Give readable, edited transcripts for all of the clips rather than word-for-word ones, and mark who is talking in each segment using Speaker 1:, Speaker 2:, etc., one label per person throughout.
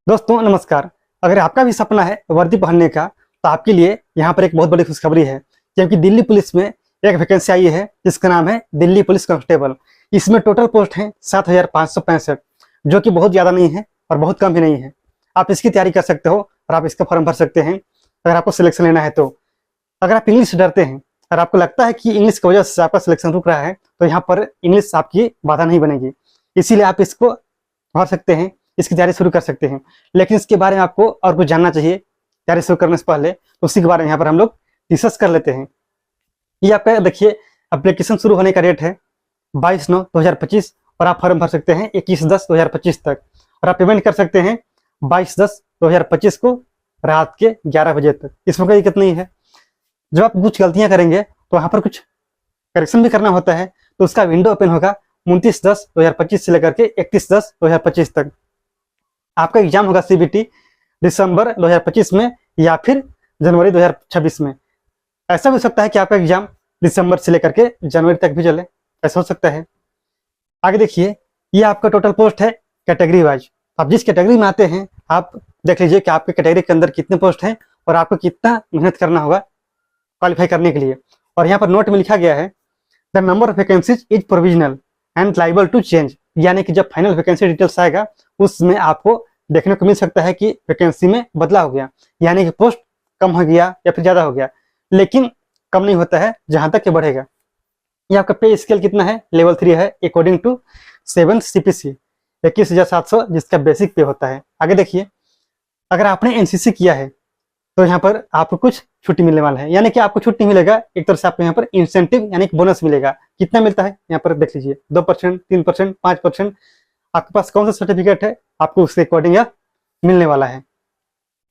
Speaker 1: दोस्तों नमस्कार। अगर आपका भी सपना है वर्दी पहनने का तो आपके लिए यहाँ पर एक बहुत बड़ी खुशखबरी है, क्योंकि दिल्ली पुलिस में एक वैकेंसी आई है जिसका नाम है दिल्ली पुलिस कांस्टेबल। इसमें टोटल पोस्ट हैं 7,565, जो कि बहुत ज़्यादा नहीं है और बहुत कम भी नहीं है। आप इसकी तैयारी कर सकते हो और आप इसका फॉर्म भर सकते हैं अगर आपको सिलेक्शन लेना है तो। अगर आप इंग्लिश से डरते हैं और आपको लगता है कि इंग्लिश की वजह से आपका सिलेक्शन रुक रहा है तो यहाँ पर इंग्लिश आपकी बाधा नहीं बनेगी, इसीलिए आप इसको भर सकते हैं, इसकी तैयारी शुरू कर सकते हैं। लेकिन इसके बारे में आपको और कुछ जानना चाहिए तैयारी शुरू करने से पहले, तो उसी के बारे में यहाँ पर हम लोग डिस्कस कर लेते हैं। ये आपका देखिए एप्लीकेशन शुरू होने का डेट है 22/9/2025 और आप फॉर्म भर सकते हैं 21/10/2025 तक, और आप पेमेंट कर सकते हैं 22/10/2025 को रात के 11 बजे तक। इसमें कोई दिक्कत नहीं है। जब आप कुछ गलतियां करेंगे तो वहाँ पर कुछ करेक्शन भी करना होता है, तो उसका विंडो ओपन होगा 29/10/2025 से लेकर के 31/10/2025 तक। आपका एग्जाम होगा सीबीटी दिसंबर 2025 में या फिर जनवरी 2026 में। ऐसा भी हो सकता है कि आपका एग्जाम दिसंबर से लेकर के जनवरी तक भी चले, ऐसा हो सकता है। आगे देखिए, ये आपका टोटल पोस्ट है कैटेगरी वाइज। आप जिस कैटेगरी में आते हैं आप देख लीजिए कि आपके कैटेगरी के अंदर कितने पोस्ट हैं और आपको कितना मेहनत करना होगा क्वालिफाई करने के लिए। और यहाँ पर नोट में लिखा गया है the number of vacancies is provisional and liable to change, यानी कि जब फाइनल वैकेंसी डिटेल्स आएगा उसमें आपको देखने को मिल सकता है कि वैकेंसी में बदलाव हो गया, यानी कि पोस्ट कम हो गया या फिर ज्यादा हो गया, लेकिन कम नहीं होता है जहां तक के बढ़ेगा। ये आपका पे स्केल कितना है, लेवल 3 है अकॉर्डिंग टू 7 CPC 21,700, जिसका बेसिक पे होता है। आगे देखिए, अगर आपने एनसीसी किया है तो यहाँ पर आपको कुछ छुट्टी मिलने वाला है, यानी कि आपको छुट्टी मिलेगा, एक तरह से आपको यहाँ पर इंसेंटिव यानी कि बोनस मिलेगा। कितना मिलता है यहाँ पर देख लीजिए, 2%, 3%, 5%। आपके पास कौन सा सर्टिफिकेट है आपको उसके अकॉर्डिंग यह मिलने वाला है।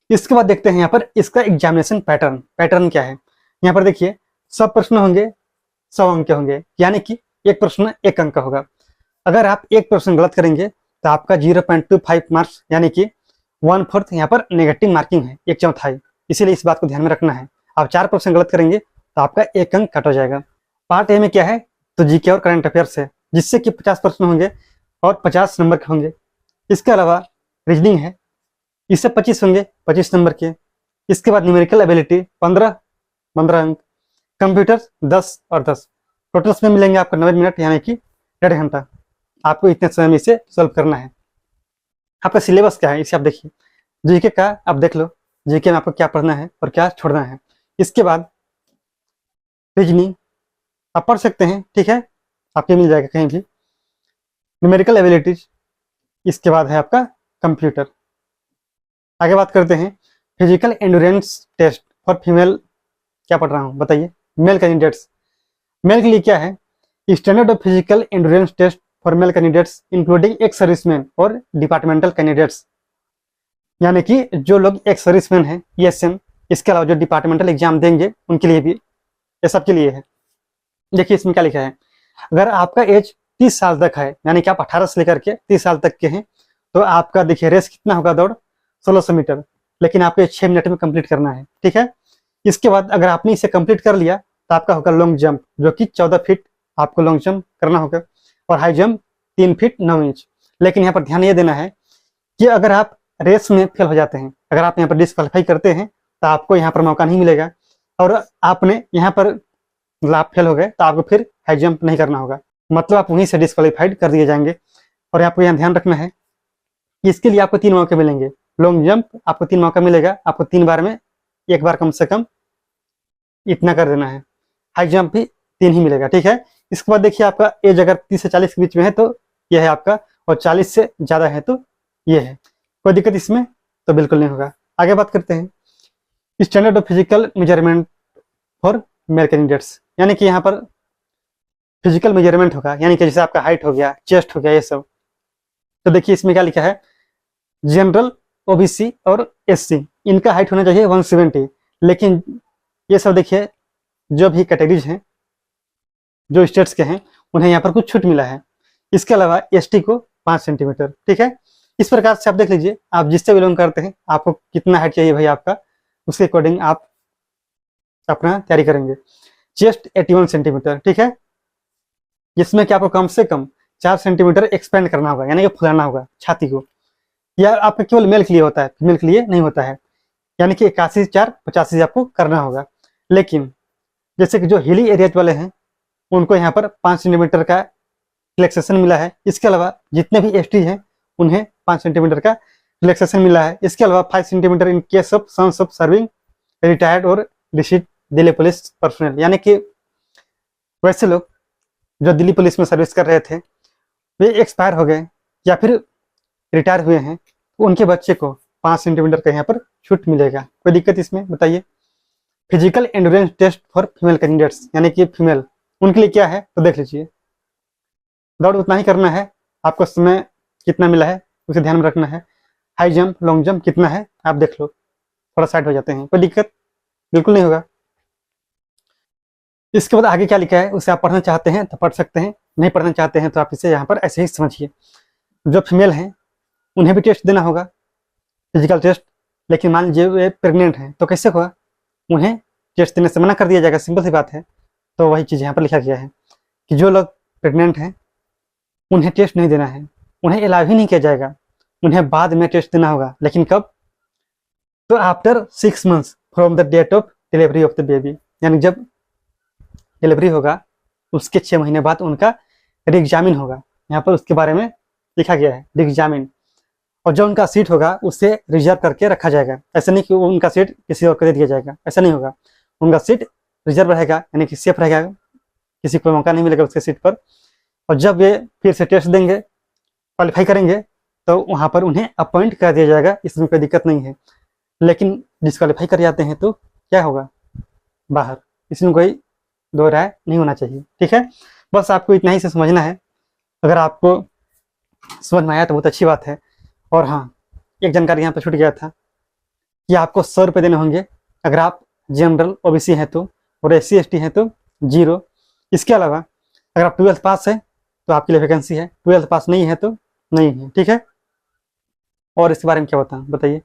Speaker 1: इसके बाद देखते हैं यहाँ पर इसका एग्जामिनेशन पैटर्न क्या है। यहाँ पर देखिए, सब प्रश्न होंगे 100 अंक के होंगे, यानी कि एक प्रश्न 1 अंक का होगा। अगर आप एक प्रश्न गलत करेंगे तो आपका 0.25 मार्क्स यानी कि 1/4 यहाँ पर नेगेटिव मार्किंग है, 1/4। इसीलिए इस बात को ध्यान में रखना है। आप 4 प्रश्न गलत करेंगे तो आपका 1 अंक कट हो जाएगा। पार्ट ए में क्या है, तो जीके और करंट अफेयर्स है, जिससे कि 50 प्रश्न होंगे और 50 नंबर के होंगे। इसके अलावा रीजनिंग है, इससे 25 होंगे, 25 नंबर के। इसके बाद न्यूमेरिकल एबिलिटी 15 अंक। कंप्यूटर 10 और 10। टोटल में मिलेंगे आपको 90 मिनट, यानी कि 1.5 घंटा। आपको इतने समय में इसे सॉल्व करना है। आपका सिलेबस क्या है इसे आप देखिए। जीके का आप देख लो, जीके में आपको क्या पढ़ना है और क्या छोड़ना है। इसके बाद रीजनिंग आप पढ़ सकते हैं, ठीक है, आपके मिल जाएगा कहीं भी। न्यूमेरिकल एबिलिटीज, इसके बाद है आपका कंप्यूटर। आगे बात करते हैं physical endurance test for female. क्या पढ़ रहा हूँ बताइए, मेल कैंडिडेट्स। मेल के लिए क्या है, standard of physical endurance test for male candidates including ex serviceman और डिपार्टमेंटल कैंडिडेट्स, यानी कि जो लोग एक्स सर्विसमैन हैं ESM, इसके अलावा जो डिपार्टमेंटल एग्जाम देंगे उनके लिए भी, ये सबके लिए है। देखिए इसमें क्या लिखा है, अगर आपका एज 30 साल तक है, यानी कि आप 18 से लेकर के 30 साल तक के हैं, तो आपका देखिए रेस कितना होगा, दौड़ 1600 मीटर, लेकिन आपको 6 मिनट में कंप्लीट करना है, ठीक है। इसके बाद अगर आपने इसे कंप्लीट कर लिया तो आपका होगा लॉन्ग जंप, जो कि 14 फीट आपको लॉन्ग जंप करना होगा, और हाई जंप 3 फीट 9 इंच। लेकिन यहाँ पर ध्यान ये देना है कि अगर आप रेस में फेल हो जाते हैं, अगर आप यहाँ पर डिस्क्वालीफाई करते हैं तो आपको यहाँ पर मौका नहीं मिलेगा, और आपने यहाँ पर आप फेल हो गए तो आपको फिर हाई जंप नहीं करना होगा, मतलब आप वहीं से डिस्क्वालीफाइड कर दिए जाएंगे। और आपको यहाँ ध्यान रखना है कि इसके लिए आपको 3 मौके मिलेंगे। लॉन्ग जंप आपको 3 मौका मिलेगा, आपको 3 बार में 1 बार कम से कम इतना कर देना है। हाई जंप भी 3 ही मिलेगा, ठीक है। इसके बाद देखिए, आपका एज अगर 30 से 40 के बीच में है तो यह है आपका, और 40 से ज्यादा है तो ये है। कोई दिक्कत इसमें तो बिल्कुल नहीं होगा। आगे बात करते हैं standard of physical measurement for male candidates, यानी कि यहाँ पर फिजिकल मेजरमेंट होगा, यानी कि जैसे आपका हाइट हो गया, चेस्ट हो गया, ये सब। तो देखिए इसमें क्या लिखा है, जनरल OBC और SC इनका हाइट होना चाहिए 170, लेकिन ये सब देखिए जो भी कैटेगरीज हैं, जो स्टेट्स के हैं, उन्हें यहाँ पर कुछ छूट मिला है। इसके अलावा ST को 5 सेंटीमीटर, ठीक है। इस प्रकार से आप देख लीजिए, आप जिससे बिलोंग करते हैं आपको कितना हाइट चाहिए भाई आपका, उसके अकॉर्डिंग आप अपना तैयारी करेंगे। चेस्ट 81 सेंटीमीटर, ठीक है, जिसमें कि आपको कम से कम 4 सेंटीमीटर एक्सपेंड करना होगा, यानी कि फुलाना होगा छाती को। या आपका केवल मेल के लिए होता है, फीमेल के लिए नहीं होता है। यानी कि 81/4/85 आपको करना होगा। लेकिन जैसे कि जो हिली एरियाज वाले हैं उनको यहाँ पर 5 सेंटीमीटर का रिलैक्सेशन मिला है। इसके अलावा जितने भी एसटी हैं उन्हें 5 सेंटीमीटर का रिलैक्सेशन मिला है। इसके अलावा 5 centimetre in case of sons of serving retired और डिसीड दिल्ली पुलिस पर्सनल। यानी कि वैसे लोग जो दिल्ली पुलिस में सर्विस कर रहे थे वे एक्सपायर हो गए या फिर रिटायर हुए हैं, तो उनके बच्चे को 5 सेंटीमीटर का यहाँ पर छूट मिलेगा। कोई दिक्कत इसमें बताइए। Physical endurance test for female candidates, यानी कि फीमेल, उनके लिए क्या है तो देख लीजिए। दौड़ उतना ही करना है, आपको समय कितना मिला है उसे ध्यान में रखना है। हाई जंप लॉन्ग जंप कितना है आप देख लो, थोड़ा साइड हो जाते हैं, कोई दिक्कत बिल्कुल नहीं होगा। इसके बाद आगे क्या लिखा है उसे आप पढ़ना चाहते हैं तो पढ़ सकते हैं, नहीं पढ़ना चाहते हैं तो आप इसे यहाँ पर ऐसे ही समझिए। जो फीमेल हैं उन्हें भी टेस्ट देना होगा, फिजिकल टेस्ट। लेकिन मान लीजिए वे प्रेग्नेंट हैं तो कैसे होगा, उन्हें टेस्ट देने से मना कर दिया जाएगा, सिंपल सी बात है। तो वही चीज़ यहाँ पर लिखा गया है कि जो लोग प्रेग्नेंट हैं उन्हें टेस्ट नहीं देना है, उन्हें अलाउ ही नहीं किया जाएगा, उन्हें बाद में टेस्ट देना होगा। लेकिन कब, तो after 6 months from the date of delivery of the baby, यानी जब डिलीवरी होगा उसके 6 महीने बाद उनका रिएग्जामिन होगा। यहाँ पर उसके बारे में लिखा गया है, रिएग्जामिन। और जो उनका सीट होगा उसे रिजर्व करके रखा जाएगा। ऐसा नहीं कि उनका सीट किसी और को दे दिया जाएगा, ऐसा नहीं होगा। उनका सीट रिजर्व रहेगा, यानी कि सेफ रहेगा, किसी को मौका नहीं मिलेगा उसके सीट पर। और जब वे फिर से टेस्ट देंगे, क्वालिफाई करेंगे, तो वहाँ पर उन्हें अपॉइंट कर दिया जाएगा, इसमें कोई दिक्कत नहीं है। लेकिन डिस्क्वालीफाई कर जाते हैं तो क्या होगा, बाहर। इसमें कोई दो राय नहीं होना चाहिए, ठीक है। बस आपको इतना ही से समझना है। अगर आपको समझ में आया तो बहुत अच्छी बात है। और हाँ, एक जानकारी यहाँ पर छूट गया था कि आपको 100 रुपये देने होंगे अगर आप जनरल ओबीसी हैं तो, और SC ST हैं तो 0। इसके अलावा अगर आप 12th पास है तो आपके लिए वैकेंसी है, 12th पास नहीं है तो नहीं है, ठीक है। और इसके बारे में क्या बताएं, बताइए।